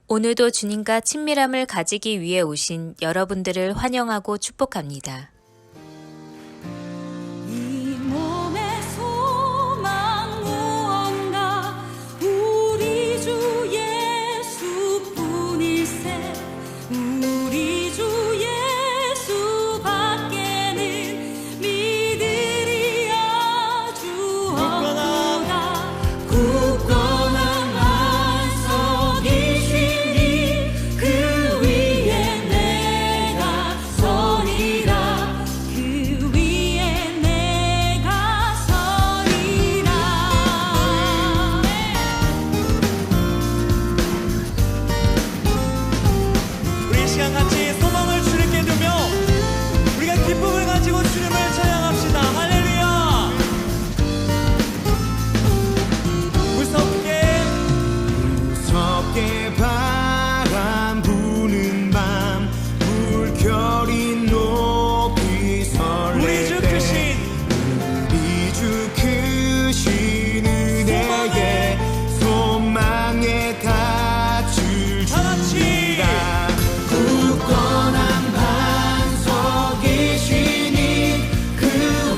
오늘도 주님과 친밀함을 가지기 위해 오신 여러분들을 환영하고 축복합니다. 이 몸의 소망 무언가 우리 주 예수뿐일세. 우리 주 예수 밖에는 믿으리 아주 없도다. 굳건한 반석이시니 그 위에 내가 서리라. 그 위에 내가 서리라. 우리 이 시간 같이 소망을 주님께 두며 우리가 기쁨을 가지고 주님을 찬양합시다. 할렐루야. 무섭게 바람 부는 밤 물결이 높이 설렐 우리 주 크신 우리 주 크신 은혜에 소망에 닿을 줄이라. 굳건한 반석이시니 그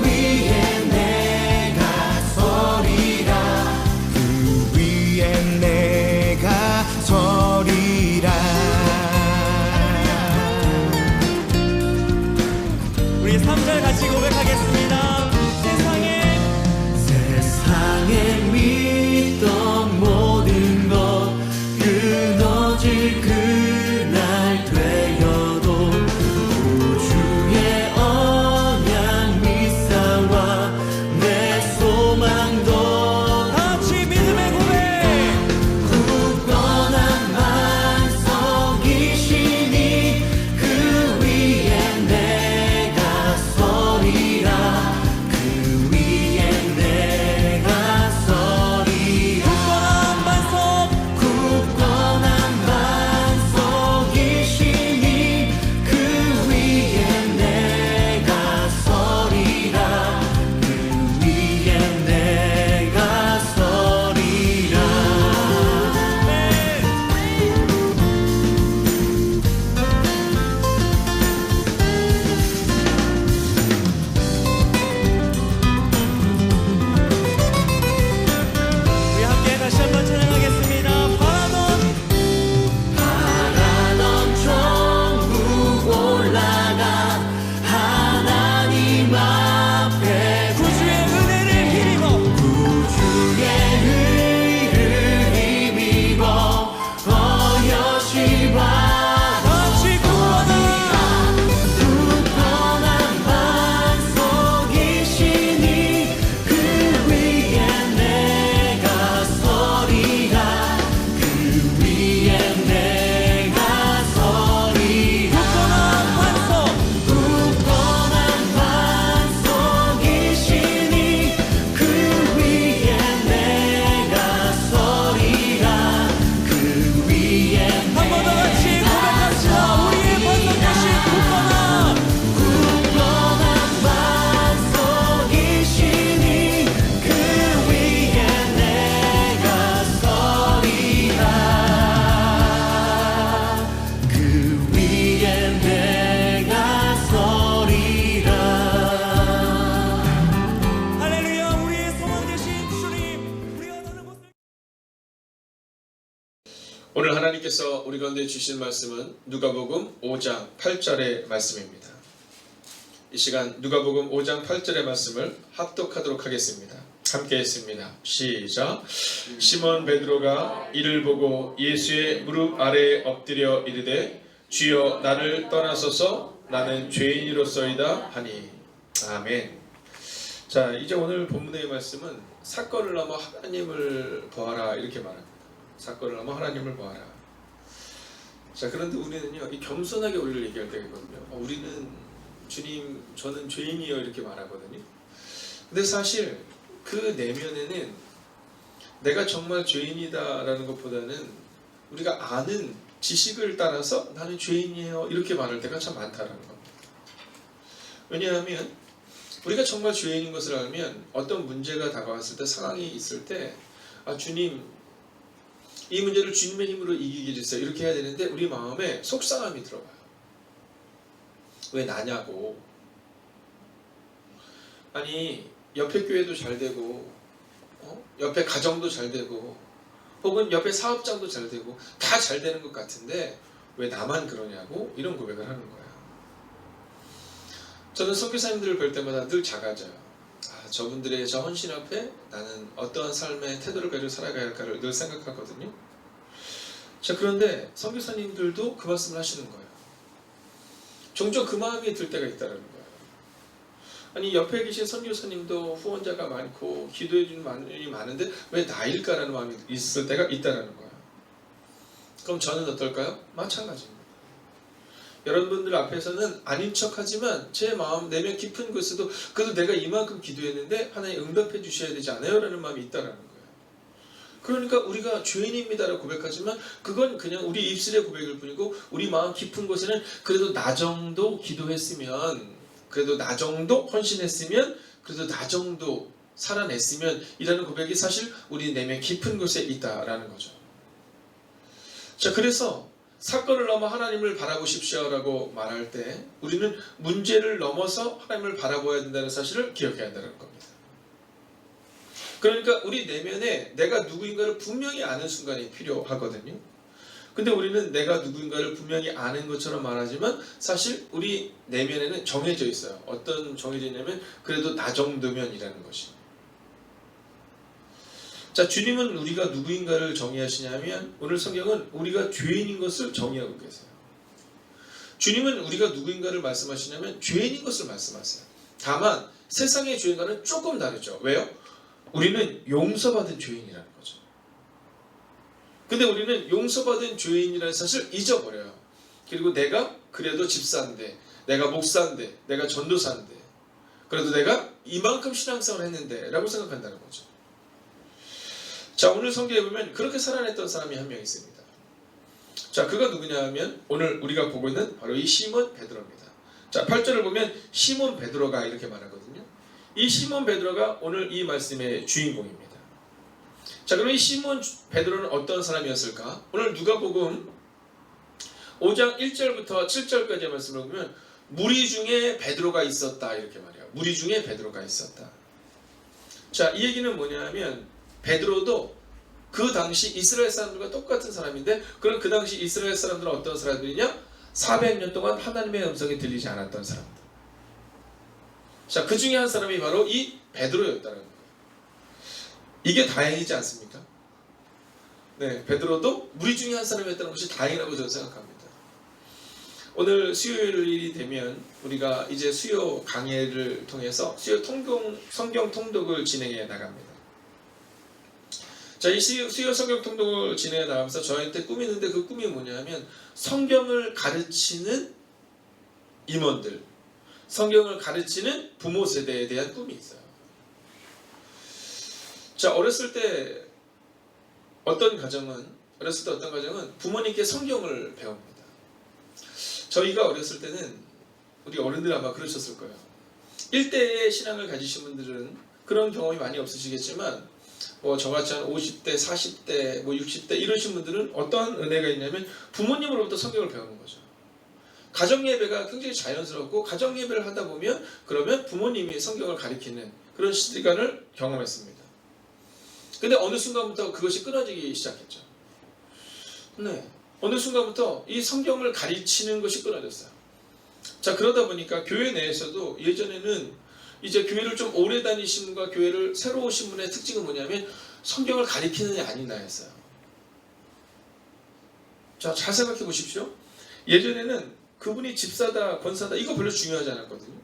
위에 내가 서리라. 그 위에 내가 서리라. 우리 3절 같이 고백하겠습니다. 세상에 믿던 모든 것 끊어질 그날 되어도 구주의 언약 믿사와 내 소망도 같이 믿음의 고백. 굳건한 반석이시니 그 위에 내가 서리라. 그 위에 내가 서리라. 굳건한 굳건한 반석이시니 그 위에 내가 서리라. 그 위에 내가 서리라. 우리 함께 다시 한번 찬양하겠습니다. 바라던 천국 올라가 하나님 앞에 구주의 은혜를 힘입어 구주의 의를 힘입어 어여시 같이 굳건한 반석이시니 그 위에 내가 서리라. 그 위에 내가 서리라. 굳건한 반석이시니 그 위에 내가 서리라. 그 위에 한 번 더 같이 고백합시다. 우리의 반석 대신 굳건한 반석이시니 그 위에 내가 서리라. 그 위에 내가 서리라. 할렐루야. 우리의 소망 되신 주님, 우리가 나는 곳을 오늘 하나님께서 우리 가운데 주신 말씀은 누가복음 5장 8절의 말씀입니다. 이 시간 누가복음 5장 8절의 말씀을 합독하도록 하겠습니다. 함께 했습니다. 시작. 시몬 베드로가 이를 보고 예수의 무릎 아래에 엎드려 이르되 주여 나를 떠나소서 나는 죄인이로소이다 하니. 아멘. 자, 이제 오늘 본문의 말씀은 사건을 넘어 하나님을 보아라 이렇게 말합니다. 사건을 넘어 하나님을 보아라. 자, 그런데 우리는요, 이 겸손하게 우리를 얘기할 때가 있거든요. 우리는 주님, 저는 죄인이요 이렇게 말하거든요. 근데 사실 그 내면에는 내가 정말 죄인이다라는 것보다는 우리가 아는 지식을 따라서 나는 죄인이에요 이렇게 말할 때가 참 많다라는 겁니다. 왜냐하면 우리가 정말 죄인인 것을 알면 어떤 문제가 다가왔을 때, 상황이 있을 때, 아, 주님, 이 문제를 주님의 힘으로 이기게 해주세요. 이렇게 해야 되는데 우리 마음에 속상함이 들어와요. 왜 나냐고. 아니 옆에 교회도 잘 되고 옆에 가정도 잘 되고 혹은 옆에 사업장도 잘 되고 다 잘 되는 것 같은데 왜 나만 그러냐고 이런 고백을 하는 거예요. 저는 선교사님들을 볼 때마다 늘 작아져요. 저분들의 저 헌신 앞에 나는 어떠한 삶의 태도를 가지고 살아가야 할까를 늘 생각하거든요. 자, 그런데 선교사님들도 그 말씀을 하시는 거예요. 종종 그 마음이 들 때가 있다는 거예요. 아니 옆에 계신 선교사님도 후원자가 많고 기도해 주는 분이 많은데 왜 나일까라는 마음이 있을 때가 있다는 거예요. 그럼 저는 어떨까요? 마찬가지입니다. 여러분들 앞에서는 아닌 척하지만 제 마음 내면 깊은 곳에도 그래도 내가 이만큼 기도했는데 하나님 응답해 주셔야 되지 않아요? 라는 마음이 있다는 거예요. 그러니까 우리가 죄인입니다라고 고백하지만 그건 그냥 우리 입술의 고백일 뿐이고 우리 마음 깊은 곳에는 그래도 나 정도 기도했으면 그래도 나 정도 헌신했으면 그래도 나 정도 살아냈으면 이라는 고백이 사실 우리 내면 깊은 곳에 있다라는 거죠. 자, 그래서 사건을 넘어 하나님을 바라보십시오 라고 말할 때 우리는 문제를 넘어서 하나님을 바라봐야 된다는 사실을 기억해야 한다는 겁니다. 그러니까 우리 내면에 내가 누구인가를 분명히 아는 순간이 필요하거든요. 근데 우리는 내가 누구인가를 분명히 아는 것처럼 말하지만 사실 우리 내면에는 정해져 있어요. 어떤 정해져 있냐면 그래도 나 정도면 이라는 것이. 자, 주님은 우리가 누구인가를 정의하시냐면 오늘 성경은 우리가 죄인인 것을 정의하고 계세요. 주님은 우리가 누구인가를 말씀하시냐면 죄인인 것을 말씀하세요. 다만 세상의 죄인과는 조금 다르죠. 왜요? 우리는 용서받은 죄인이라는 거죠. 근데 우리는 용서받은 죄인이라는 사실을 잊어버려요. 그리고 내가 그래도 집사인데 내가 목사인데 내가 전도사인데 그래도 내가 이만큼 신앙생활을 했는데 라고 생각한다는 거죠. 자, 오늘 성경에 보면 그렇게 살아냈던 사람이 한 명 있습니다. 자, 그가 누구냐 하면 오늘 우리가 보고 있는 바로 이 시몬 베드로입니다. 자, 8절을 보면 시몬 베드로가 이렇게 말하거든요. 이 시몬 베드로가 오늘 이 말씀의 주인공입니다. 자, 그럼 이 시몬 베드로는 어떤 사람이었을까? 오늘 누가복음 5장 1절부터 7절까지의 말씀을 보면 무리 중에 베드로가 있었다 이렇게 말해요. 무리 중에 베드로가 있었다. 자, 이 얘기는 뭐냐면 베드로도 그 당시 이스라엘 사람들과 똑같은 사람인데 그럼 그 당시 이스라엘 사람들은 어떤 사람들이냐? 400년 동안 하나님의 음성이 들리지 않았던 사람들. 자, 그 중에 한 사람이 바로 이 베드로였다는 거예요. 이게 다행이지 않습니까? 네, 베드로도 무리 중에 한 사람이었다는 것이 다행이라고 저는 생각합니다. 오늘 수요일이 되면 우리가 이제 수요 강해를 통해서 수요 성경 통독을 진행해 나갑니다. 자, 이 수요 성경 통독을 진행해 나가면서 저한테 꿈이 있는데 그 꿈이 뭐냐면 성경을 가르치는 임원들, 성경을 가르치는 부모 세대에 대한 꿈이 있어요. 자, 어렸을 때 어떤 가정은 부모님께 성경을 배웁니다. 저희가 어렸을 때는 우리 어른들 아마 그러셨을 거예요. 1대의 신앙을 가지신 분들은 그런 경험이 많이 없으시겠지만 저같이 한 50대, 40대, 60대 이러신 분들은 어떠한 은혜가 있냐면 부모님으로부터 성경을 배우는 거죠. 가정예배가 굉장히 자연스럽고 가정예배를 하다 보면 그러면 부모님이 성경을 가리키는 그런 시간을 경험했습니다. 근데 어느 순간부터 그것이 끊어지기 시작했죠. 네, 어느 순간부터 이 성경을 가르치는 것이 끊어졌어요. 자, 그러다 보니까 교회 내에서도 예전에는 이제 교회를 좀 오래 다니신 분과 교회를 새로 오신 분의 특징은 뭐냐면 성경을 가리키느냐 아니냐 했어요. 자, 잘 생각해 보십시오. 예전에는 그분이 집사다 권사다 이거 별로 중요하지 않았거든요.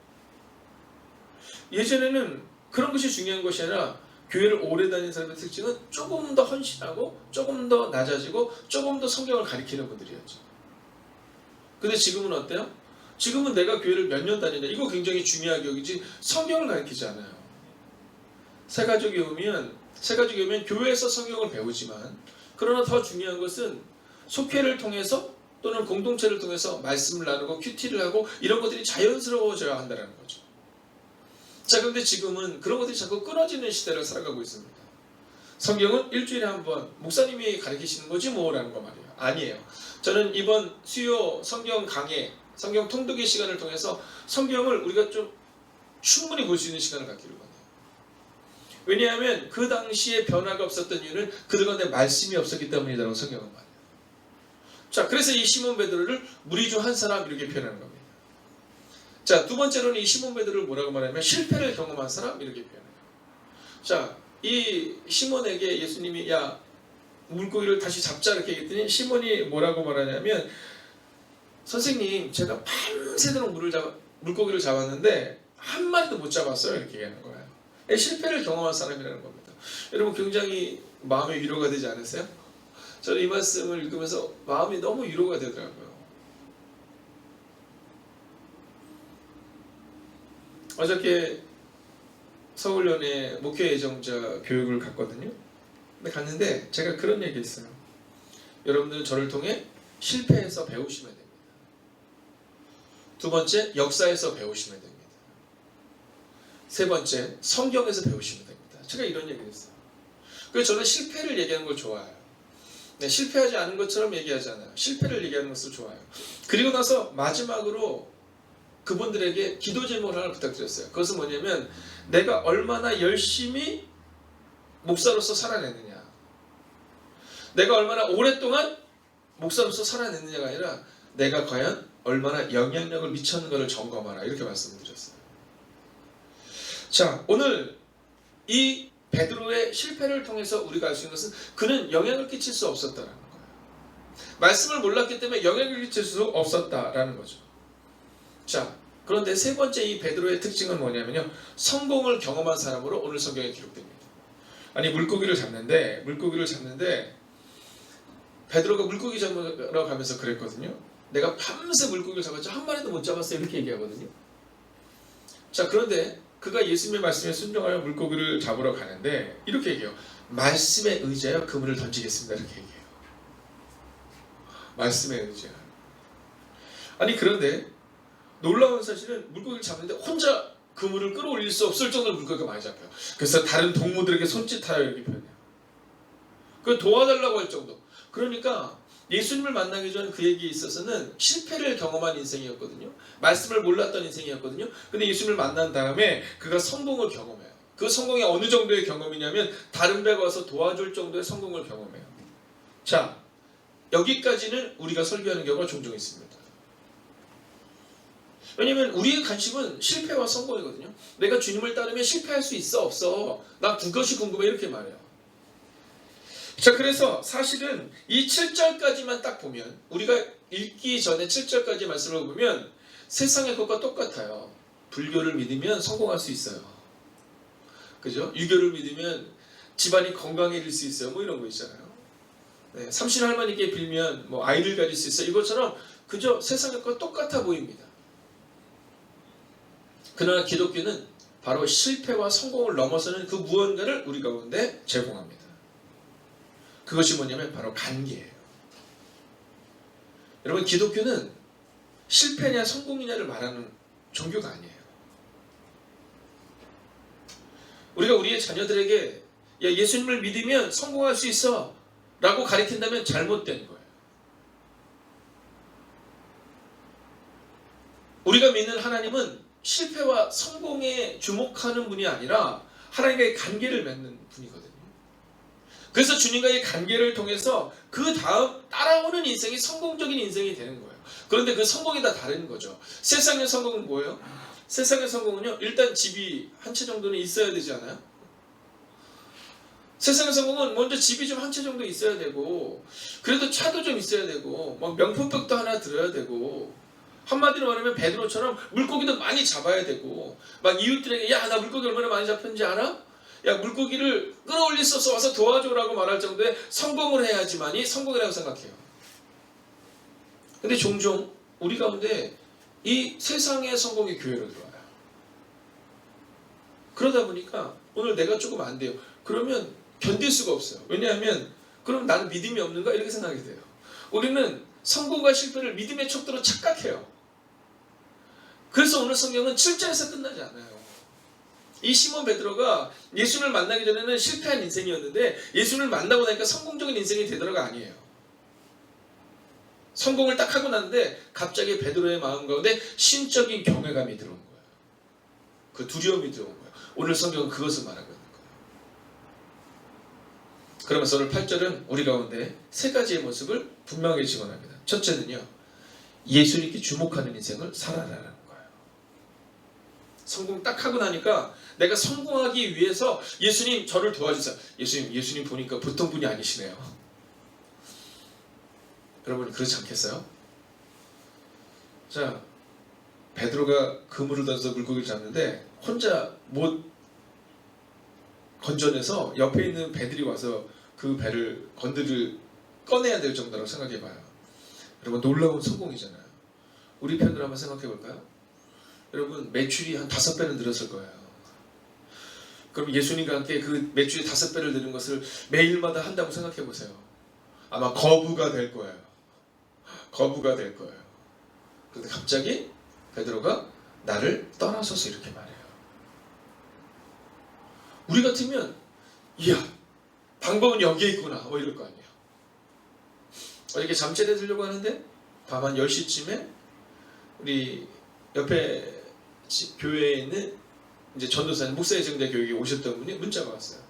예전에는 그런 것이 중요한 것이 아니라 교회를 오래 다니는 사람의 특징은 조금 더 헌신하고 조금 더 낮아지고 조금 더 성경을 가리키는 분들이었죠. 근데 지금은 어때요? 지금은 내가 교회를 몇 년 다니냐 이거 굉장히 중요하게 여기지 성경을 가르치지 않아요. 새가족이 오면 교회에서 성경을 배우지만 그러나 더 중요한 것은 속회를 통해서 또는 공동체를 통해서 말씀을 나누고 큐티를 하고 이런 것들이 자연스러워져야 한다는 거죠. 자, 그런데 지금은 그런 것들이 자꾸 끊어지는 시대를 살아가고 있습니다. 성경은 일주일에 한 번 목사님이 가르치시는 거지 뭐라는 거 말이에요. 아니에요. 저는 이번 수요 성경 강해, 성경 통독의 시간을 통해서 성경을 우리가 좀 충분히 볼 수 있는 시간을 갖기를 원해요. 왜냐하면 그 당시에 변화가 없었던 이유는 그들 가운데 말씀이 없었기 때문이라고 성경은 말해요. 자, 그래서 이 시몬 베드로를 무리 중 한 사람 이렇게 표현하는 겁니다. 자, 두 번째로는 이 시몬 베드로를 뭐라고 말하냐면 실패를 경험한 사람 이렇게 표현해요. 자, 이 시몬에게 예수님이 야 물고기를 다시 잡자 이렇게 얘기했더니 시몬이 뭐라고 말하냐면 선생님 제가 밤새도록 물고기를 잡았는데 한 마리도 못 잡았어요 이렇게 얘기하는 거예요. 실패를 경험한 사람이라는 겁니다. 여러분 굉장히 마음의 위로가 되지 않으세요? 저는 이 말씀을 읽으면서 마음이 너무 위로가 되더라고요. 어저께 서울연의 목회 예정자 교육을 갔거든요. 근데 갔는데 제가 그런 얘기 했어요. 여러분들은 저를 통해 실패해서 배우시면 됩니다. 두 번째, 역사에서 배우시면 됩니다. 세 번째, 성경에서 배우시면 됩니다. 제가 이런 얘기를 했어요. 그래서 저는 실패를 얘기하는 걸 좋아해요. 네, 실패하지 않은 것처럼 얘기하지 않아요. 실패를 얘기하는 것을 좋아해요. 그리고 나서 마지막으로 그분들에게 기도 제목을 하나 부탁드렸어요. 그것은 뭐냐면 내가 얼마나 열심히 목사로서 살아냈느냐, 내가 얼마나 오랫동안 목사로서 살아냈느냐가 아니라 내가 과연 얼마나 영향력을 미쳤는가를 점검하라 이렇게 말씀을 드렸어요. 자, 오늘 이 베드로의 실패를 통해서 우리가 알 수 있는 것은 그는 영향을 끼칠 수 없었다라는 거예요. 말씀을 몰랐기 때문에 영향을 끼칠 수 없었다라는 거죠. 자, 그런데 세 번째 이 베드로의 특징은 뭐냐면요, 성공을 경험한 사람으로 오늘 성경에 기록됩니다. 아니 물고기를 잡는데 베드로가 물고기 잡으러 가면서 그랬거든요. 내가 밤새 물고기를 잡았죠. 한 마리도 못 잡았어요. 이렇게 얘기하거든요. 자, 그런데 그가 예수님의 말씀에 순종하여 물고기를 잡으러 가는데 이렇게 얘기해요. 말씀에 의지하여 그물을 던지겠습니다. 이렇게 얘기해요. 말씀에 의지하여. 아니 그런데 놀라운 사실은 물고기를 잡는데 혼자 그물을 끌어올릴 수 없을 정도로 물고기가 많이 잡혀요. 그래서 다른 동무들에게 손짓하여 이렇게 표현해요. 그 도와달라고 할 정도. 그러니까 예수님을 만나기 전 그에게 있어서는 실패를 경험한 인생이었거든요. 말씀을 몰랐던 인생이었거든요. 근데 예수님을 만난 다음에 그가 성공을 경험해요. 그 성공이 어느 정도의 경험이냐면 다른 배가 와서 도와줄 정도의 성공을 경험해요. 자, 여기까지는 우리가 설교하는 경우가 종종 있습니다. 왜냐면 우리의 관심은 실패와 성공이거든요. 내가 주님을 따르면 실패할 수 있어 없어? 나 그것이 궁금해 이렇게 말해요. 자, 그래서 사실은 이 7절까지만 딱 보면, 우리가 읽기 전에 7절까지 말씀을 보면 세상의 것과 똑같아요. 불교를 믿으면 성공할 수 있어요. 그죠? 유교를 믿으면 집안이 건강해질 수 있어요. 뭐 이런 거 있잖아요. 네, 삼신 할머니께 빌면 뭐 아이를 가질 수 있어요. 이것처럼 그저 세상의 것과 똑같아 보입니다. 그러나 기독교는 바로 실패와 성공을 넘어서는 그 무언가를 우리 가운데 제공합니다. 그것이 뭐냐면 바로 관계예요. 여러분, 기독교는 실패냐 성공이냐를 말하는 종교가 아니에요. 우리가 우리의 자녀들에게 야, 예수님을 믿으면 성공할 수 있어 라고 가르친다면 잘못된 거예요. 우리가 믿는 하나님은 실패와 성공에 주목하는 분이 아니라 하나님과의 관계를 맺는 분이거든요. 그래서 주님과의 관계를 통해서 그 다음 따라오는 인생이 성공적인 인생이 되는 거예요. 그런데 그 성공이 다 다른 거죠. 세상의 성공은 뭐예요? 세상의 성공은요, 일단 집이 한 채 정도는 있어야 되지 않아요? 세상의 성공은 먼저 집이 좀 한 채 정도 있어야 되고, 그래도 차도 좀 있어야 되고, 막 명품백도 하나 들어야 되고, 한마디로 말하면 베드로처럼 물고기도 많이 잡아야 되고, 막 이웃들에게 야, 나 물고기 얼마나 많이 잡혔는지 알아? 야, 물고기를 끌어올릴 수 없어 와서 도와줘라고 말할 정도의 성공을 해야지만이 성공이라고 생각해요. 근데 종종 우리 가운데 이 세상의 성공이 교회로 들어와요. 그러다 보니까 오늘 내가 조금 안 돼요. 그러면 견딜 수가 없어요. 왜냐하면 그럼 나는 믿음이 없는가? 이렇게 생각이 돼요. 우리는 성공과 실패를 믿음의 척도로 착각해요. 그래서 오늘 성경은 7절에서 끝나지 않아요. 이 시몬 베드로가 예수를 만나기 전에는 실패한 인생이었는데 예수를 만나고 나니까 성공적인 인생이 되더라가 아니에요. 성공을 딱 하고 났는데 갑자기 베드로의 마음 가운데 신적인 경외감이 들어온 거예요. 그 두려움이 들어온 거예요. 오늘 성경은 그것을 말하고 있는 거예요. 그러면서 오늘 8절은 우리 가운데 세 가지의 모습을 분명하게 증언합니다. 첫째는요, 예수님께 주목하는 인생을 살아라라는 거예요. 성공 딱 하고 나니까 내가 성공하기 위해서 예수님 저를 도와주세요. 예수님 보니까 보통 분이 아니시네요. 여러분 그렇지 않겠어요? 자, 베드로가 그물을 던져서 물고기를 잡는데 혼자 못 건져내서 옆에 있는 배들이 와서 그 배를 꺼내야 될 정도라고 생각해봐요. 여러분 놀라운 성공이잖아요. 우리 편으로 한번 생각해볼까요? 여러분 매출이 한 5배는 늘었을 거예요. 그럼 예수님과 함께 그 매출이 5배를 늘은 것을 매일마다 한다고 생각해보세요. 아마 거부가 될 거예요. 거부가 될 거예요. 그런데 갑자기 베드로가 나를 떠나서서 이렇게 말해요. 우리 같으면 이야 방법은 여기에 있구나 뭐 이럴 거 아니에요. 어저께 잠자리에 들려고 하는데 밤 한 10시쯤에 우리 옆에 교회에 있는 이제 전도사님 목사예정대 교육에 오셨던 분이 문자가 왔어요.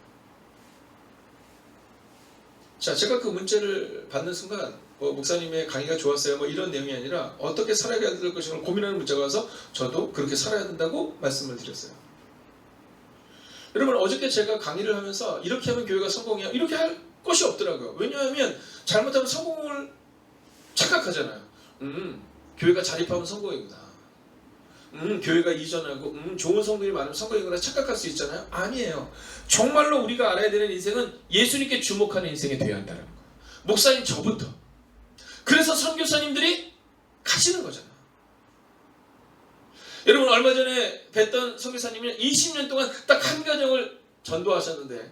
자, 제가 그 문자를 받는 순간 목사님의 강의가 좋았어요 뭐 이런 내용이 아니라 어떻게 살아야 될 것인가 고민하는 문자가 와서 저도 그렇게 살아야 된다고 말씀을 드렸어요. 여러분 어저께 제가 강의를 하면서 이렇게 하면 교회가 성공이야 이렇게 할 것이 없더라고요. 왜냐하면 잘못하면 성공을 착각하잖아요. 교회가 자립하면 성공이구나. 교회가 이전하고 좋은 성도들이 많으면 성공이구나 착각할 수 있잖아요. 아니에요. 정말로 우리가 알아야 되는 인생은 예수님께 주목하는 인생이 되어야 한다는 거예요. 목사님 저부터. 그래서 선교사님들이 가시는 거잖아요. 여러분 얼마 전에 뵀던 선교사님이 20년 동안 딱 한 가정을 전도하셨는데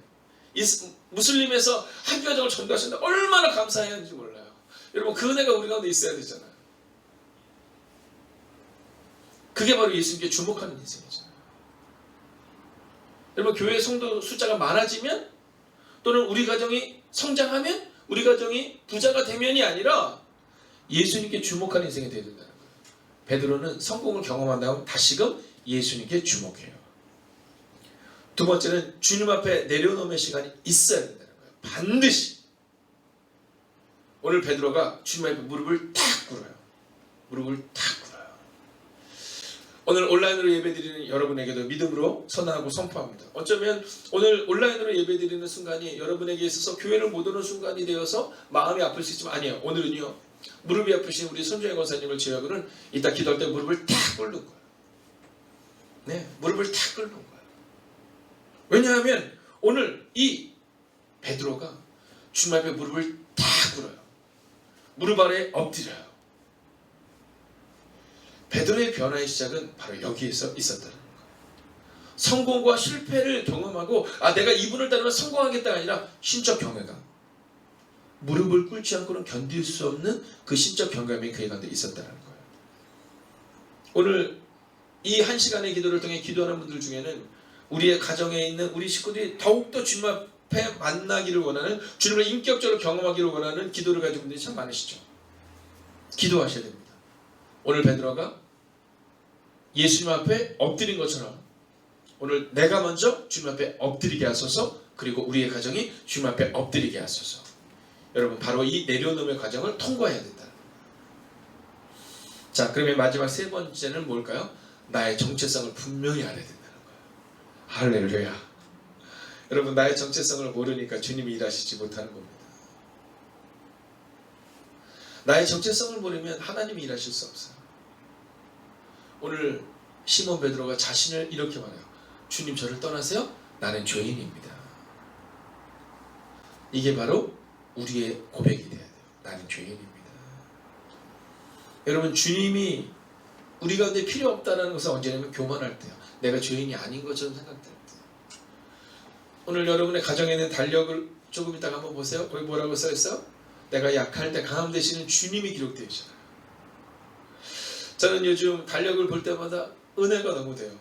무슬림에서 한 가정을 전도하셨는데 얼마나 감사해야 하는지 몰라요. 여러분 그 은혜가 우리 가운데 있어야 되잖아요. 그게 바로 예수님께 주목하는 인생이잖아요. 여러분 교회 성도 숫자가 많아지면 또는 우리 가정이 성장하면 우리 가정이 부자가 되면이 아니라 예수님께 주목하는 인생이 되어야 된다는 거예요. 베드로는 성공을 경험한 다음 다시금 예수님께 주목해요. 두 번째는 주님 앞에 내려놓음의 시간이 있어야 된다는 거예요. 반드시. 오늘 베드로가 주님 앞에 무릎을 탁 꿇어요. 무릎을 탁 꿇어요. 오늘 온라인으로 예배드리는 여러분에게도 믿음으로 선언하고 선포합니다. 어쩌면 오늘 온라인으로 예배드리는 순간이 여러분에게 있어서 교회를 못 오는 순간이 되어서 마음이 아플 수 있지만 아니에요. 오늘은요. 무릎이 아프신 우리 손정혜 권사님을 제외하고는 이따 기도할 때 무릎을 탁 꿇는 거예요. 네, 무릎을 탁 꿇는 거예요. 왜냐하면 오늘 이 베드로가 주님 앞에 무릎을 탁 꿇어요. 무릎 아래 엎드려요. 베드로의 변화의 시작은 바로 여기에서 있었다는 거예요. 성공과 실패를 경험하고 내가 이분을 따르면 성공하겠다가 아니라 신적 경외감. 무릎을 꿇지 않고는 견딜 수 없는 그 신적 경감이 그의 가운데 있었다는 거예요. 오늘 이 한 시간의 기도를 통해 기도하는 분들 중에는 우리의 가정에 있는 우리 식구들이 더욱더 주님 앞에 만나기를 원하는 주님을 인격적으로 경험하기를 원하는 기도를 가진 분들이 참 많으시죠. 기도하셔야 됩니다. 오늘 베드로가 예수님 앞에 엎드린 것처럼 오늘 내가 먼저 주님 앞에 엎드리게 하소서 그리고 우리의 가정이 주님 앞에 엎드리게 하소서. 여러분 바로 이 내려놓음의 과정을 통과해야 된다. 자, 그러면 마지막 세 번째는 뭘까요? 나의 정체성을 분명히 알아야 된다는 거예요. 할렐루야. 여러분 나의 정체성을 모르니까 주님이 일하시지 못하는 겁니다. 나의 정체성을 모르면 하나님이 일하실 수 없어요. 오늘 시몬 베드로가 자신을 이렇게 말해요. 주님 저를 떠나세요. 나는 죄인입니다. 이게 바로 우리의 고백이 돼야 돼요. 나는 죄인입니다. 여러분 주님이 우리 가운데 필요 없다는 것은 언제냐면 교만할 때요. 내가 죄인이 아닌 것처럼 생각될 때. 오늘 여러분의 가정에 있는 달력을 조금 이따가 한번 보세요. 거기 뭐라고 써있어? 내가 약할 때 강함 되시는 주님이 기록되어 있잖아요. 저는 요즘 달력을 볼 때마다 은혜가 너무 돼요.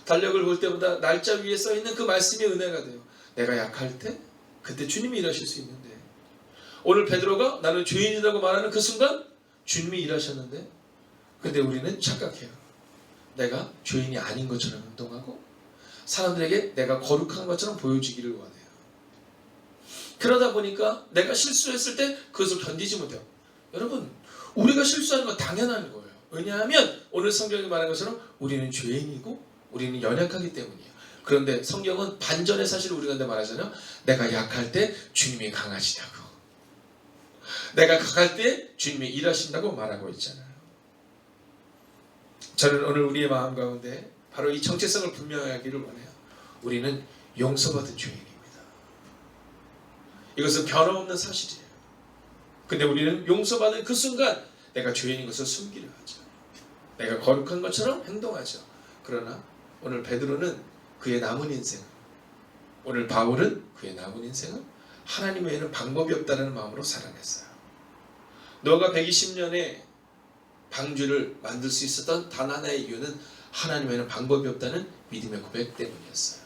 달력을 볼 때마다 날짜 위에 써있는 그 말씀이 은혜가 돼요. 내가 약할 때 그때 주님이 일하실 수 있는데, 오늘 베드로가 나는 죄인이라고 말하는 그 순간 주님이 일하셨는데, 근데 우리는 착각해요. 내가 죄인이 아닌 것처럼 행동하고 사람들에게 내가 거룩한 것처럼 보여지기를 원해요. 그러다 보니까 내가 실수했을 때 그것을 견디지 못해요. 여러분, 우리가 실수하는 건 당연한 거예요. 왜냐하면 오늘 성경이 말한 것처럼 우리는 죄인이고 우리는 연약하기 때문이에요. 그런데 성경은 반전의 사실을 우리 가운데 말하잖아요. 내가 약할 때 주님이 강하시다고, 내가 강할 때 주님이 일하신다고 말하고 있잖아요. 저는 오늘 우리의 마음 가운데 바로 이 정체성을 분명히 하기를 원해요. 우리는 용서받은 죄인입니다. 이것은 변함없는 사실이에요. 근데 우리는 용서받은 그 순간 내가 죄인인 것을 숨기려 하죠. 내가 거룩한 것처럼 행동하죠. 그러나 오늘 베드로는 그의 남은 인생, 오늘 바울은 그의 남은 인생은 하나님 외에는 방법이 없다는 마음으로 살아냈어요. 노아가 120년의 방주를 만들 수 있었던 단 하나의 이유는 하나님 외에는 방법이 없다는 믿음의 고백 때문이었어요.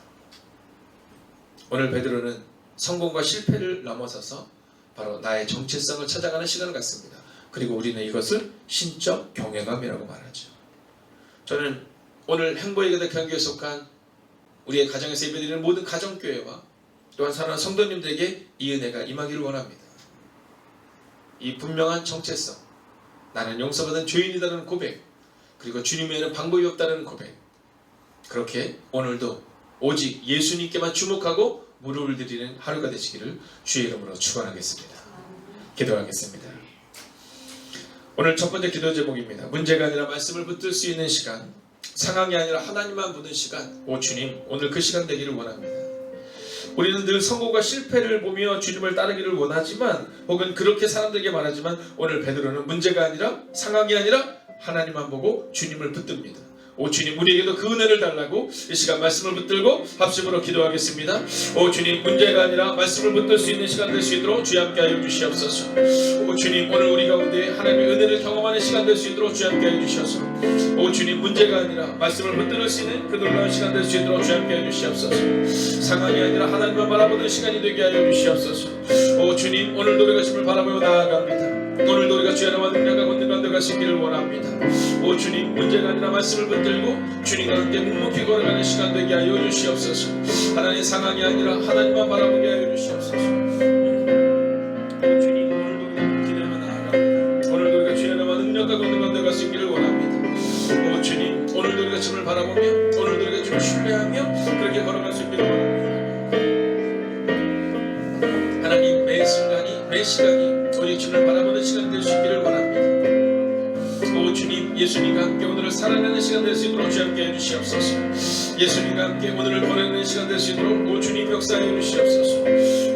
오늘 베드로는 성공과 실패를 넘어서서 바로 나의 정체성을 찾아가는 시간을 갖습니다. 그리고 우리는 이것을 신적 경외감이라고 말하죠. 저는 오늘 행보의 교회에 속한 우리의 가정에서 예배드리는 모든 가정교회와 또한 사랑하는 성도님들에게 이 은혜가 임하기를 원합니다. 이 분명한 정체성, 나는 용서받은 죄인이라는 고백, 그리고 주님 외에는 방법이 없다는 고백, 그렇게 오늘도 오직 예수님께만 주목하고 무릎을 드리는 하루가 되시기를 주의 이름으로 축원하겠습니다. 기도하겠습니다. 오늘 첫 번째 기도 제목입니다. 문제가 아니라 말씀을 붙들 수 있는 시간, 상황이 아니라 하나님만 보는 시간. 오 주님, 오늘 그 시간 되기를 원합니다. 우리는 늘 성공과 실패를 보며 주님을 따르기를 원하지만, 혹은 그렇게 사람들에게 말하지만, 오늘 베드로는 문제가 아니라 상황이 아니라 하나님만 보고 주님을 붙듭니다. 오 주님, 우리에게도 그 은혜를 달라고 이 시간 말씀을 붙들고 합심으로 기도하겠습니다. 오 주님, 문제가 아니라 말씀을 붙들 수 있는 시간 될 수 있도록 주여 함께 하여 주시옵소서. 오 주님, 오늘 우리 가운데 하나님의 은혜를 경험하는 시간 될 수 있도록 주여 함께 하여 주시옵소서. 오 주님, 문제가 아니라 말씀을 붙들 수 있는 그 놀라운 시간 될 수 있도록 주여 함께 하여 주시옵소서. 상황이 아니라 하나님만 바라보는 시간이 되게 하여 주시옵소서. 오 주님, 오늘도 우리가 주님을 바라보며 나아갑니다. 오늘도 우리가 주의 나와 능력과 권능 가운데 가시기를 원합니다. 오 주님, 문제가 아니라 말씀을 붙들고 주님과 함께 묵묵히 걸어가는 시간 되게 하여 주시옵소서. 하나님의 상황이 아니라 하나님만 바라보게 하여 주시옵소서. 오 주님, 오늘도 우리가 기대하며 나아갑니다. 오늘도 우리가 주의 나와 능력과 권능 가운데 가시기를 원합니다. 오 주님, 오늘도 우리가 주님을 바라보며, 오늘도 우리가 주님을 신뢰하며 그렇게 걸어갈 수 있기를 원합니다. 하나님, 매 순간이 매 시간이 오직 주님을 바라보는 시간 될 수 있기를 원합니다. 오 주님, 예수님과 함께 오늘을 살아내는 시간 될 수 있도록 주여 함께 해주시옵소서. 예수님과 함께 오늘을 보내는 시간 될 수 있도록 오 주님 역사해 주시옵소서.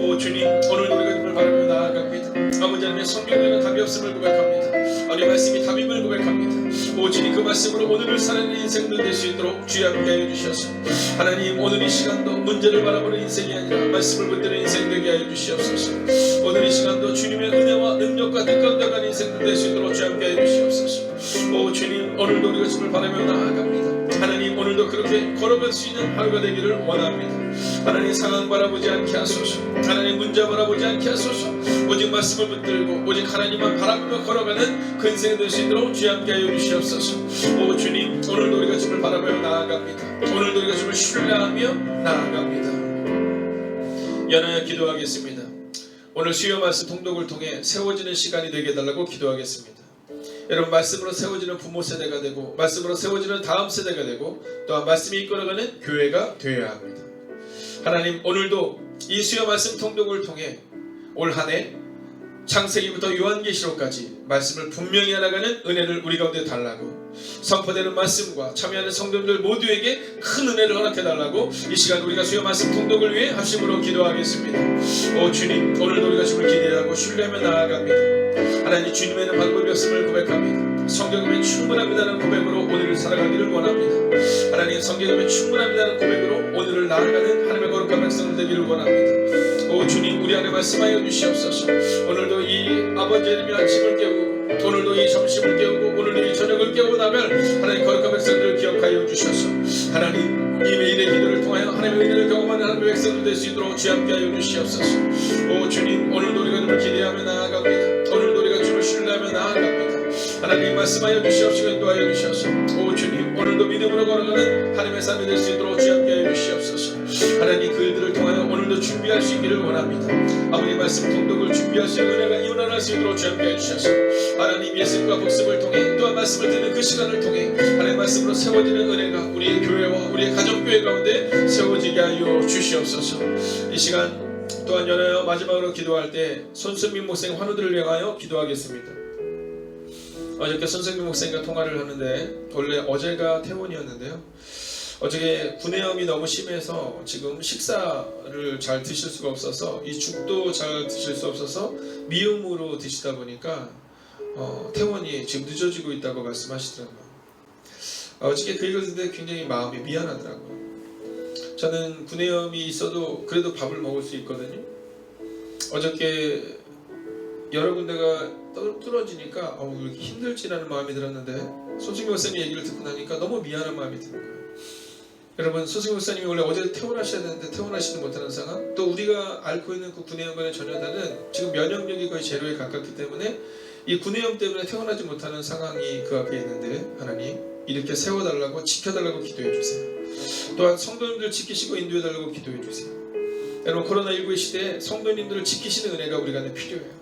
오 주님, 오늘 우리가 주님을 바라보며 나아갑니다. 아버지 하나님의 성경에는 답이 없음을 고백합니다. 우리 말씀이 답임을 고백합니다. 오 주님, 그 말씀으로 오늘을 살아내는 인생들 될 수 있도록 주여 함께 해주시옵소서. 하나님, 오늘 이 시간도 문제를 바라보는 인생이 아니라 말씀을 붙드는 인생 되게 하여 주시옵소서. 오늘 이 시간도 주님의 은혜와 능력과 뜻과 가는 인생들 될 수 있도록 주여 함께 해주시옵소서. 오 주님, 오늘도 우리가 주님을 바라며 나아갑니다. 하나님, 오늘도 그렇게 걸어갈 수 있는 하루가 되기를 원합니다. 하나님, 상황 바라보지 않게 하소서. 하나님, 문제 바라보지 않게 하소서. 오직 말씀을 붙들고 오직 하나님만 바라보며 걸어가는 그 인생이 될 수 있도록 주여 함께 하여 주시옵소서. 오 주님, 오늘도 우리가 주님을 바라보며 나아갑니다. 오늘도 우리가 주님을 신뢰하며 나아갑니다. 연하여 기도하겠습니다. 오늘 수요 말씀 통독을 통해 세워지는 시간이 되게 해달라고 기도하겠습니다. 여러분, 말씀으로 세워지는 부모 세대가 되고 말씀으로 세워지는 다음 세대가 되고 또한 말씀이 이끌어가는 교회가 되어야 합니다. 하나님, 오늘도 이 수요 말씀 통독을 통해 올 한 해 창세기부터 요한계시록까지 말씀을 분명히 알아가는 은혜를 우리 가운데 달라고, 선포되는 말씀과 참여하는 성도들 모두에게 큰 은혜를 허락해달라고 이 시간 우리가 수요 말씀 통독을 위해 합심으로 기도하겠습니다. 오 주님, 오늘도 우리가 주님을 기대하고 신뢰하며 나아갑니다. 하나님, 주님에는 방법이 없음을 고백합니다. 성경이면 충분합니다는 고백으로 오늘을 살아가기를 원합니다. 하나님, 성경이면 충분합니다는 고백으로 오늘을 나아가는 하나님의 거룩한 백성을 되기를 원합니다. 오 주님, 우리 안에 말씀하여 주시옵소서. 오늘도 이 아버지 이름의 아침을 깨우고, 오늘도 이 점심을 깨우고, 오늘도 이 저녁을 깨우고 나면 하나님 거룩한 백성들을 기억하여 주셔서 하나님 될 수 있도록 주 함께하여 주시옵소서. 오 주님, 오늘도 우리가 주를 기대하며 나아갑니다. 오늘도 우리가 주를 신뢰하며 나아갑니다. 하나님 말씀하여 주시옵시고 인도하여 주시옵소서. 오 주님, 오늘도 믿음으로 걸어가는 하나님의 삶이 될 수 있도록 주 함께하여 주시옵소서. 하나님 그 일들을 통하여 오늘도 준비할 수 있기를 원합니다. 아버지 말씀 통독을 준비할 수 있는 은혜가 이혼할 수 있도록 주 함께하여 주셔서 하나님 예습과 복습을 통해 또한 말씀을 듣는 그 시간을 통해 하나님 말씀으로 세워지는 은혜가 우리의 교회와 우리의 가정교회 가운데 세워지게 하여 주시옵소서. 이 시간 또한 연하여 마지막으로 기도할 때 손승민 목사님 환우들을 위하여 기도하겠습니다. 어저께 손승민 목사님과 통화를 하는데 원래 어제가 퇴원이었는데요. 어저께 구내염이 너무 심해서 지금 식사를 잘 드실 수가 없어서 이 죽도 잘 드실 수 없어서 미음으로 드시다 보니까 퇴원이 지금 늦어지고 있다고 말씀하시더라고요. 어저께 그 얘기를 듣는데 굉장히 마음이 미안하더라고요. 저는 구내염이 있어도 그래도 밥을 먹을 수 있거든요. 어저께 여러 군데가 뚫어지니까 왜 이렇게 힘들지라는 마음이 들었는데 손승민 목사님 얘기를 듣고 나니까 너무 미안한 마음이 드는 거예요. 여러분, 손승민 목사님이 원래 어제 퇴원하셔야 되는데 퇴원하시지 못하는 상황, 또 우리가 앓고 있는 그 구내염과는 전혀 다른 지금 면역력이 거의 제로에 가깝기 때문에 이 구내염 때문에 퇴원하지 못하는 상황이 그 앞에 있는데 하나님 이렇게 세워달라고 지켜달라고 기도해 주세요. 또한 성도님들 지키시고 인도해달라고 기도해 주세요. 여러분, 코로나19의 시대에 성도님들을 지키시는 은혜가 우리 간에 필요해요.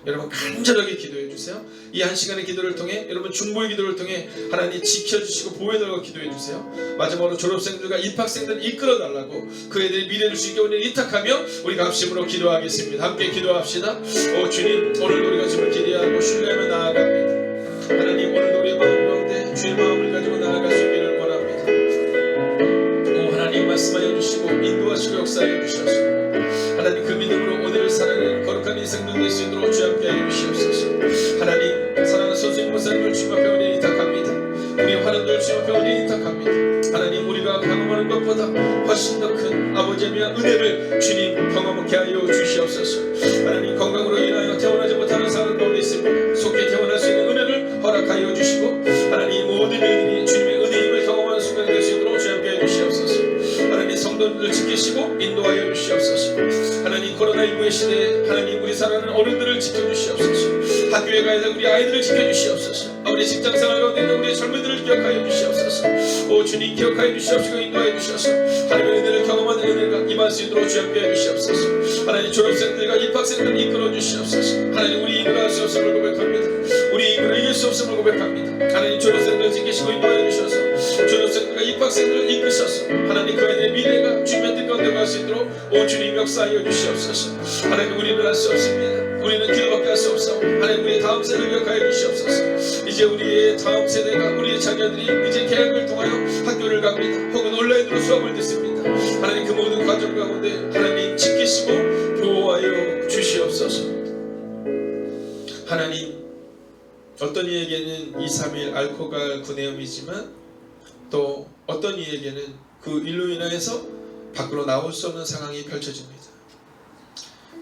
여러분 간절하게 기도해 주세요. 이 한 시간의 기도를 통해 여러분 중보의 기도를 통해 하나님 지켜주시고 보호해달라고 기도해 주세요. 마지막으로 졸업생들과 입학생들을 이끌어달라고 그 애들의 미래를 주께 오늘 위탁하며 우리가 합심으로 기도하겠습니다. 함께 기도합시다. 오 주님, 오늘도 우리가 주를 기대하고 신뢰하며 나아갑니다. 하나님, 오늘도 우리의 마음 가운데 주의 마음을 가지고 나아갈 수 있기를 원합니다. 오 하나님, 말씀하여 주시고 인도하시고 역사하여 주셔서 하나님 그 믿음으로 오늘을 살아가는 거룩한 인생들 될 수 있도록 주 함께 하여 주시옵소서. 하나님, 사랑하는 손승민 목사님을 주님 앞에 우리 위탁합니다. 우리 환원들 주님 앞에 우리 위탁합니다. 하나님, 우리가 경험하는 것보다 훨씬 더 큰 아버지의 은혜를 주님 경험하게 하여 주시옵소서. 하나님, 건강으로 인하여 퇴원하지 못하는 상황 가운데 있습니다. 속히 퇴원할 수 있는 은혜를 허락하여 주시고 하나님 모든 일들이 주님의 은혜임을 경험하는 순간이 될 수 있도록 주 함께 하여 주시옵소서. 하나님, 성도님들 지키시고 인도하여 주시옵소서. 하나님, 코로나19의 시대에 하나님 우리 사랑하는 어른들을 지켜주시옵소서. 학교에 가야 될 우리 아이들을 지켜주시옵소서. 우리 직장생활 가운데 있는 우리 젊은이들을 기억하여 주시옵소서. 오 주님, 기억하여 주시옵시고 인도하여 주셔서 하나님의 은혜를 경험하는 은혜가 임할 수 있도록 주 함께 해 주시옵소서. 하나님, 졸업생들과 입학생들을 이끌어 주시옵소서. 하나님, 우리 이끌어 할 수 없음을 고백합니다. 우리 이끌어 이길 수 없음을 고백합니다. 하나님, 졸업생들을 지키시고 인도하여 주셔서 졸업생들과 입학생들을 이끄셔서 하나님 그 애들의 미래가 주님의 뜻 가운데 갈 수 있도록 오 주님 역사하여 주시옵소서. 하나님, 우리는 할 수 없습니다. 우리는 길밖에 할 수 없어. 하나님, 우리의 다음 세대를 기억하여 주시옵소서. 이제 우리의 다음 세대가 우리의 자녀들이 이제 계획을 통하여 학교를 갑니다. 혹은 온라인으로 수업을 듣습니다. 하나님, 그 모든 과정 가운데 하나님 지키시고 보호하여 주시옵소서. 하나님, 어떤 이에게는 2, 3일 앓고 구내염이지만 또 어떤 이에게는 그 일로 인하여서 밖으로 나올 수 없는 상황이 펼쳐집니다.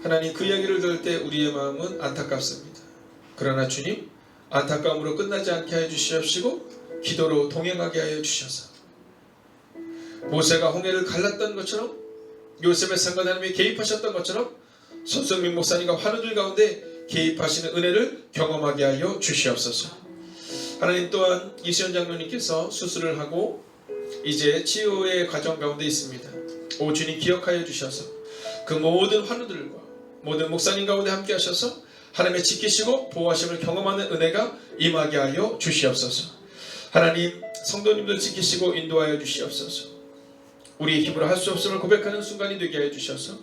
하나님, 그 이야기를 들을 때 우리의 마음은 안타깝습니다. 그러나 주님, 안타까움으로 끝나지 않게 하여 주시옵시고 기도로 동행하게 하여 주셔서 모세가 홍해를 갈랐던 것처럼 요셉의 상관 하나님이 개입하셨던 것처럼 손승민 목사님과 환우들 가운데 개입하시는 은혜를 경험하게 하여 주시옵소서. 하나님, 또한 이시연 장로님께서 수술을 하고 이제 치유의 과정 가운데 있습니다. 오 주님, 기억하여 주셔서 그 모든 환우들과 모든 목사님 가운데 함께 하셔서 하나님의 지키시고 보호하심을 경험하는 은혜가 임하게 하여 주시옵소서. 하나님, 성도님들 지키시고 인도하여 주시옵소서. 우리의 힘으로 할 수 없음을 고백하는 순간이 되게 하여 주셔서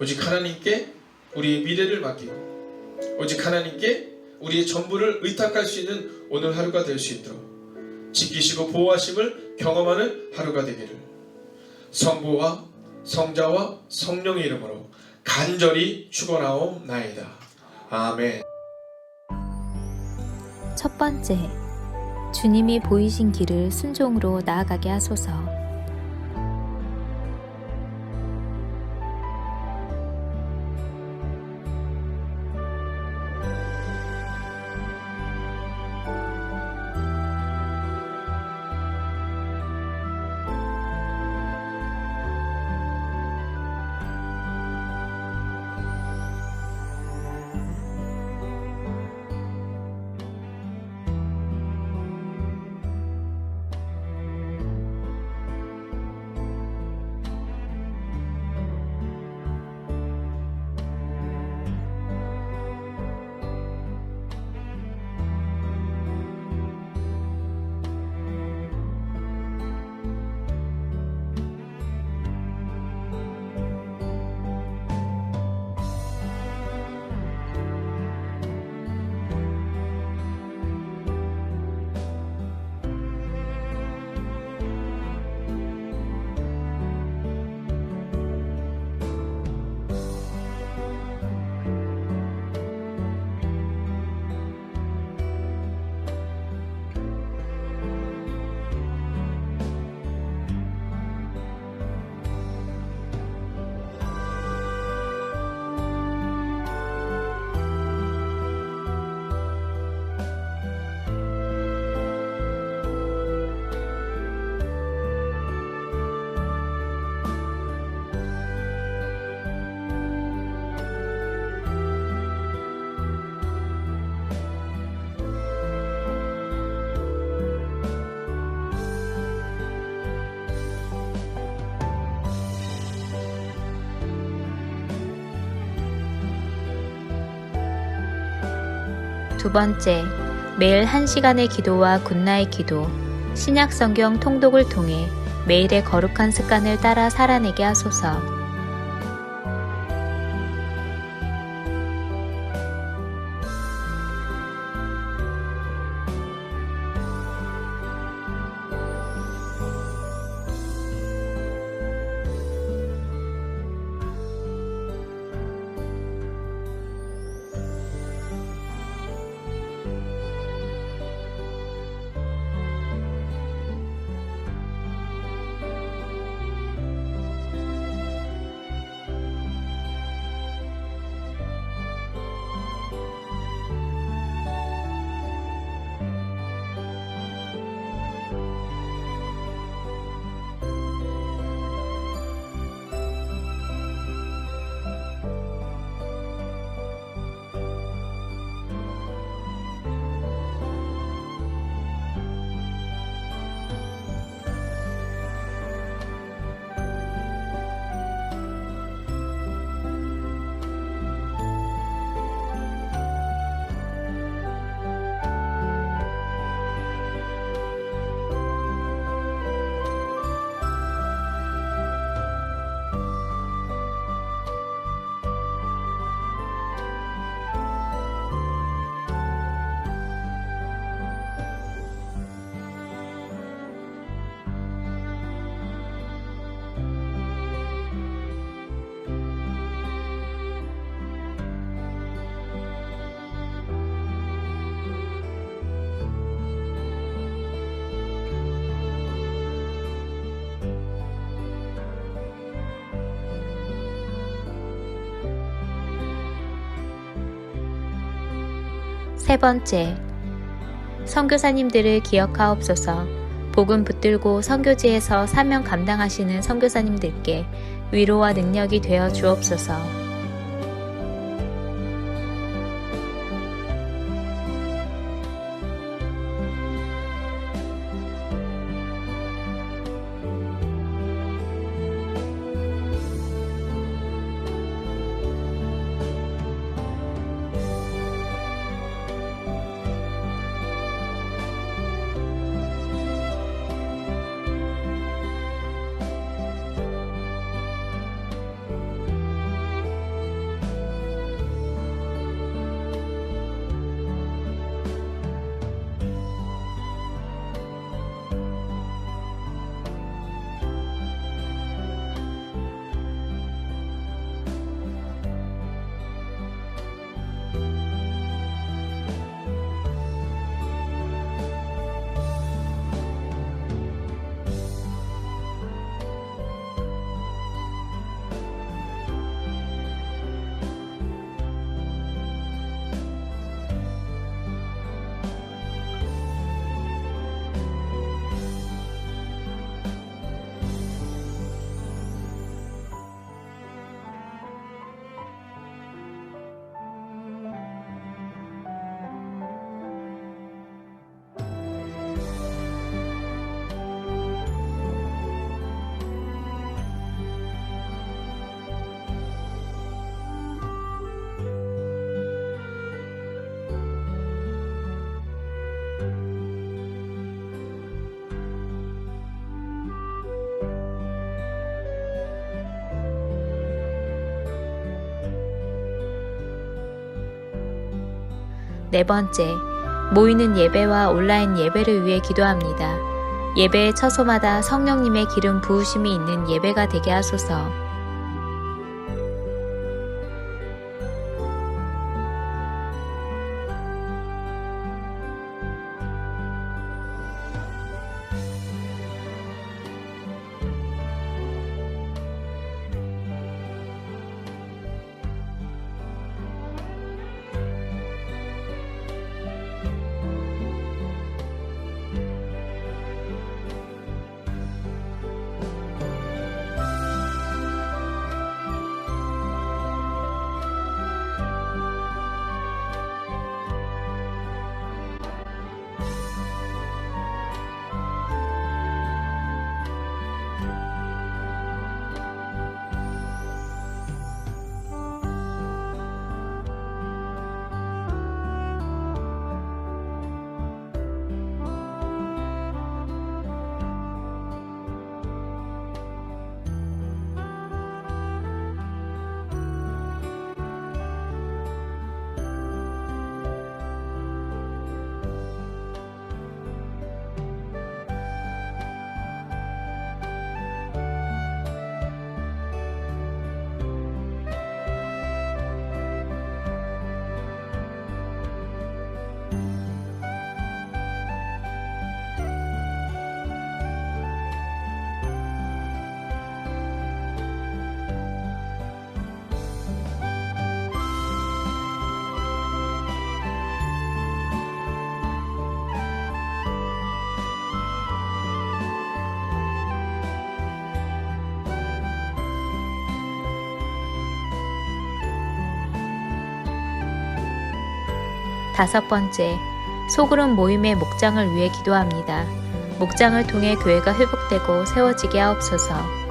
오직 하나님께 우리의 미래를 맡기고 오직 하나님께 우리의 전부를 의탁할 수 있는 오늘 하루가 될 수 있도록 지키시고 보호하심을 경험하는 하루가 되기를 성부와 성자와 성령의 이름으로 간절히 축원하옵나이다. 아멘. 첫 번째, 주님이 보이신 길을 순종으로 나아가게 하소서. 두 번째, 매일 1시간의 기도와 굿나잇 기도, 신약 성경 통독을 통해 매일의 거룩한 습관을 따라 살아내게 하소서. 세 번째, 선교사님들을 기억하옵소서. 복음 붙들고 선교지에서 사명 감당하시는 선교사님들께 위로와 능력이 되어 주옵소서. 네 번째, 모이는 예배와 온라인 예배를 위해 기도합니다. 예배의 처소마다 성령님의 기름 부으심이 있는 예배가 되게 하소서. 5번째, 소그룹 모임의 목장을 위해 기도합니다. 목장을 통해 교회가 회복되고 세워지게 하옵소서.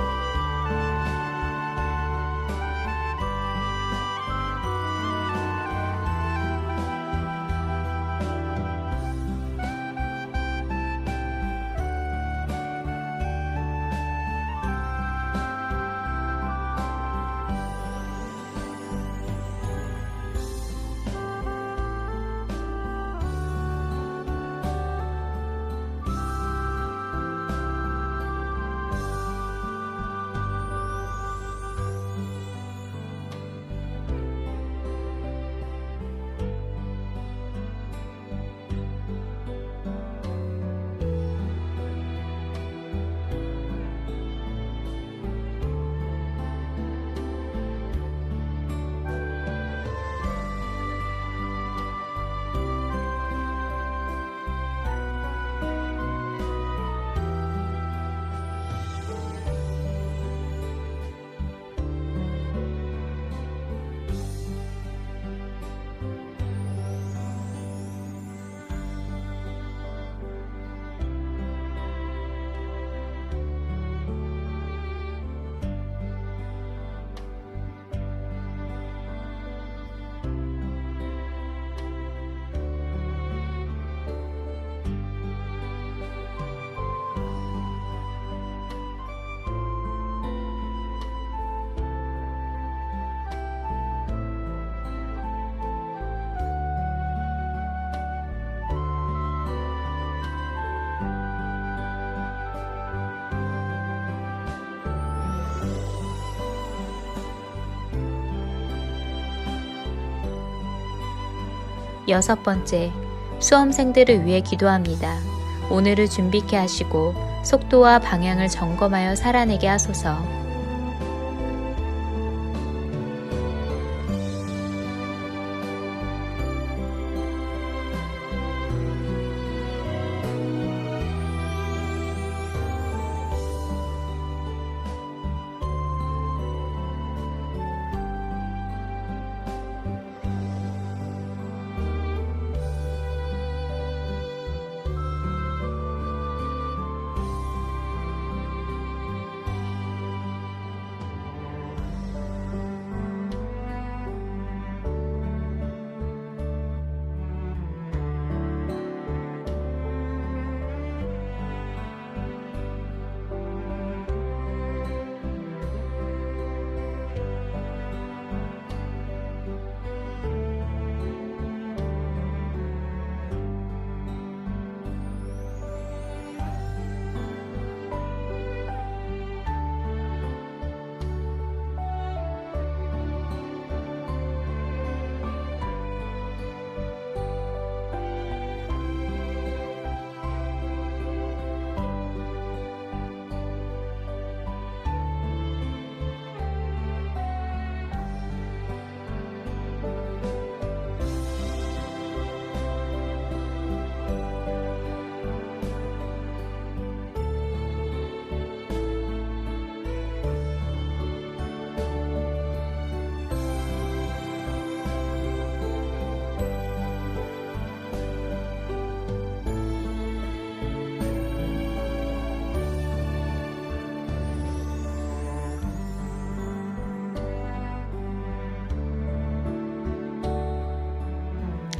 여섯 번째, 수험생들을 위해 기도합니다. 오늘을 준비케 하시고 속도와 방향을 점검하여 살아내게 하소서.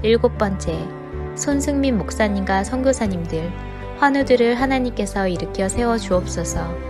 일곱 번째, 손승민 목사님과 선교사님들, 환우들을 하나님께서 일으켜 세워 주옵소서.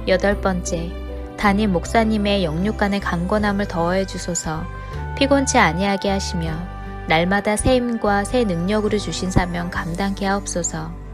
8번째, 담임 목사님의 영육간의 강건함을 더해 주소서. 피곤치 아니하게 하시며 날마다 새 힘과 새 능력으로 주신 사명 감당케 하옵소서.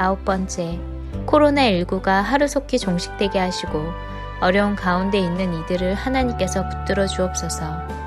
아홉 번째, 코로나19가 하루속히 종식되게 하시고 어려운 가운데 있는 이들을 하나님께서 붙들어 주옵소서.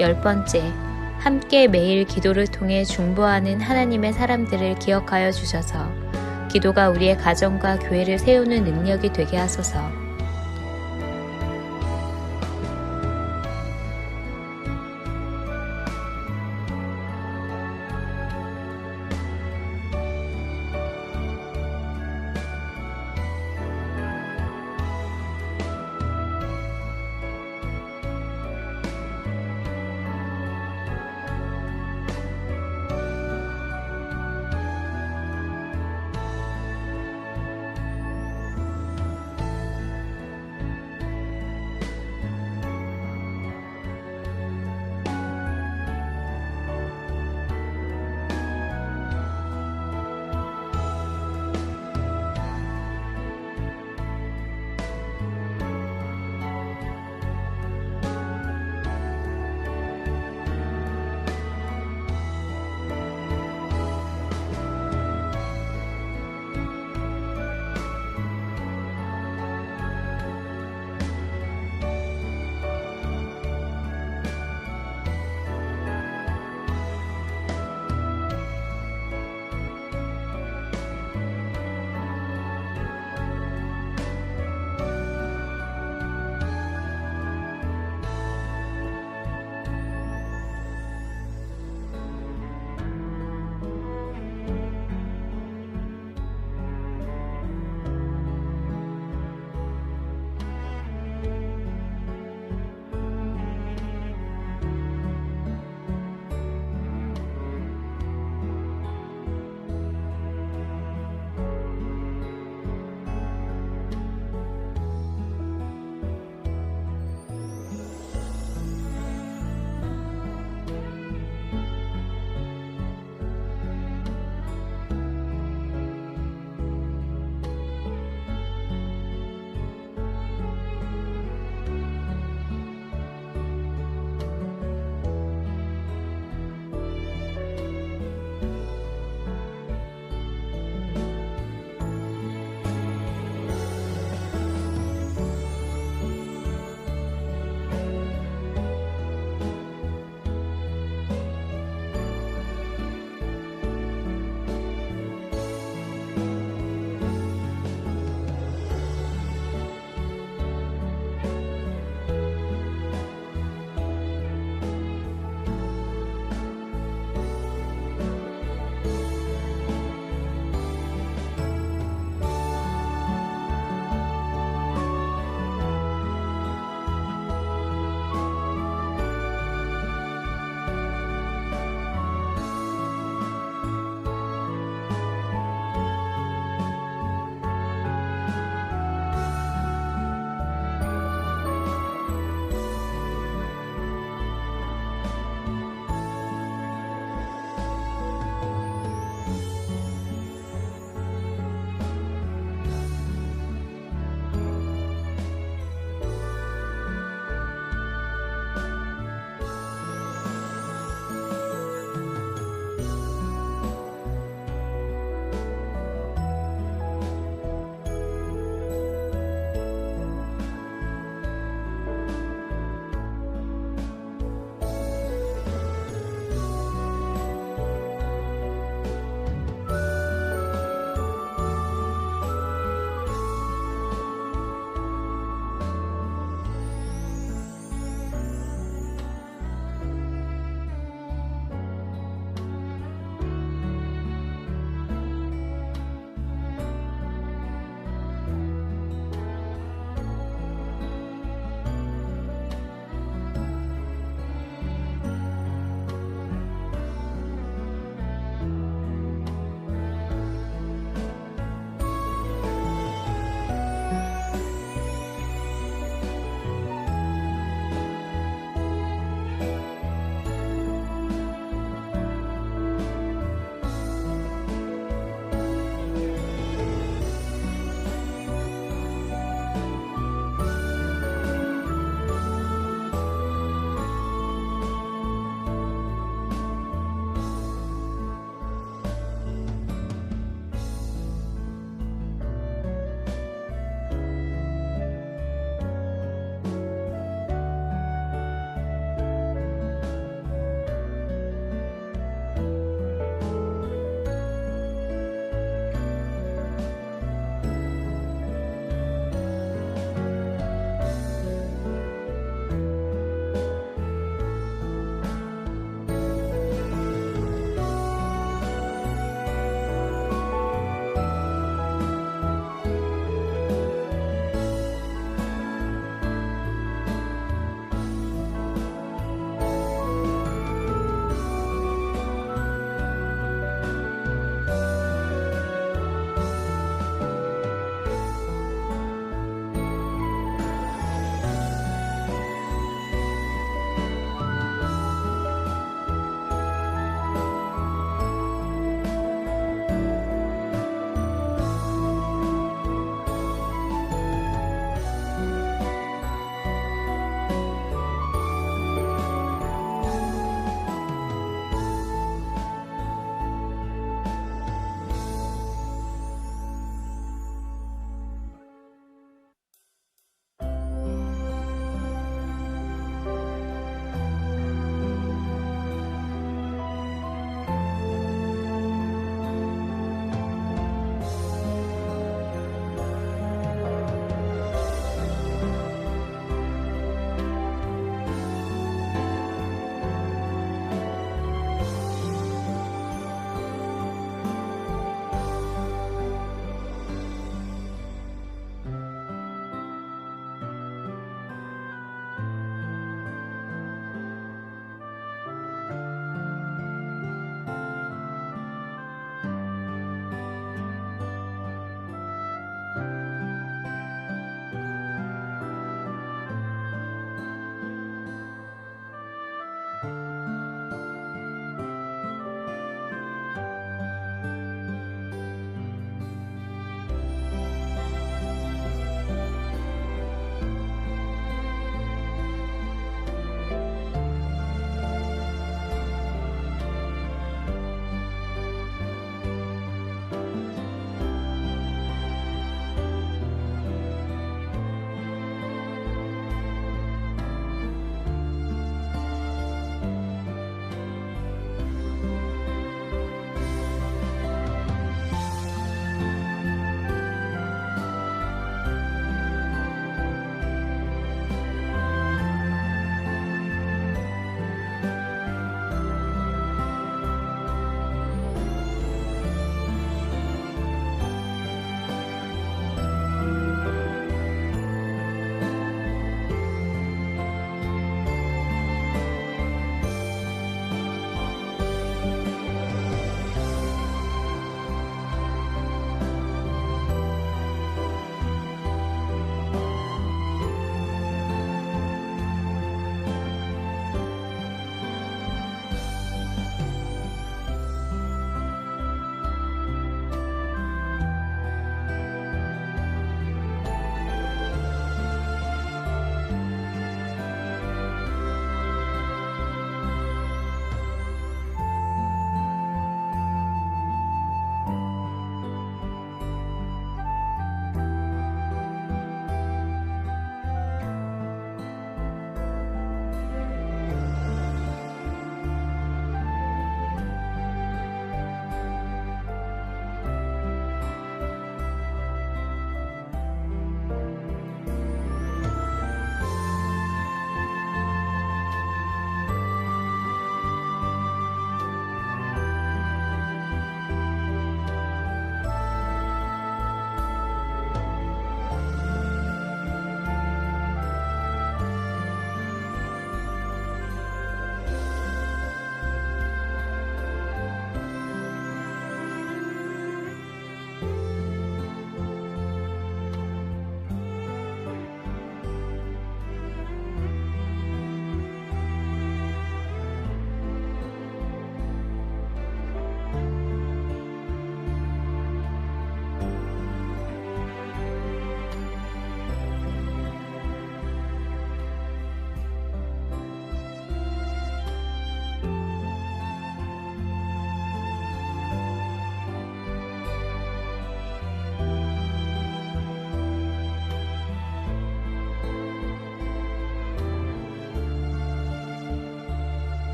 열 번째, 함께 매일 기도를 통해 중보하는 하나님의 사람들을 기억하여 주셔서 기도가 우리의 가정과 교회를 세우는 능력이 되게 하소서.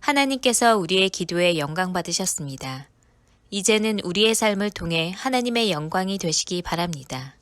하나님께서 우리의 기도에 영광 받으셨습니다. 이제는 우리의 삶을 통해 하나님의 영광이 되시기 바랍니다.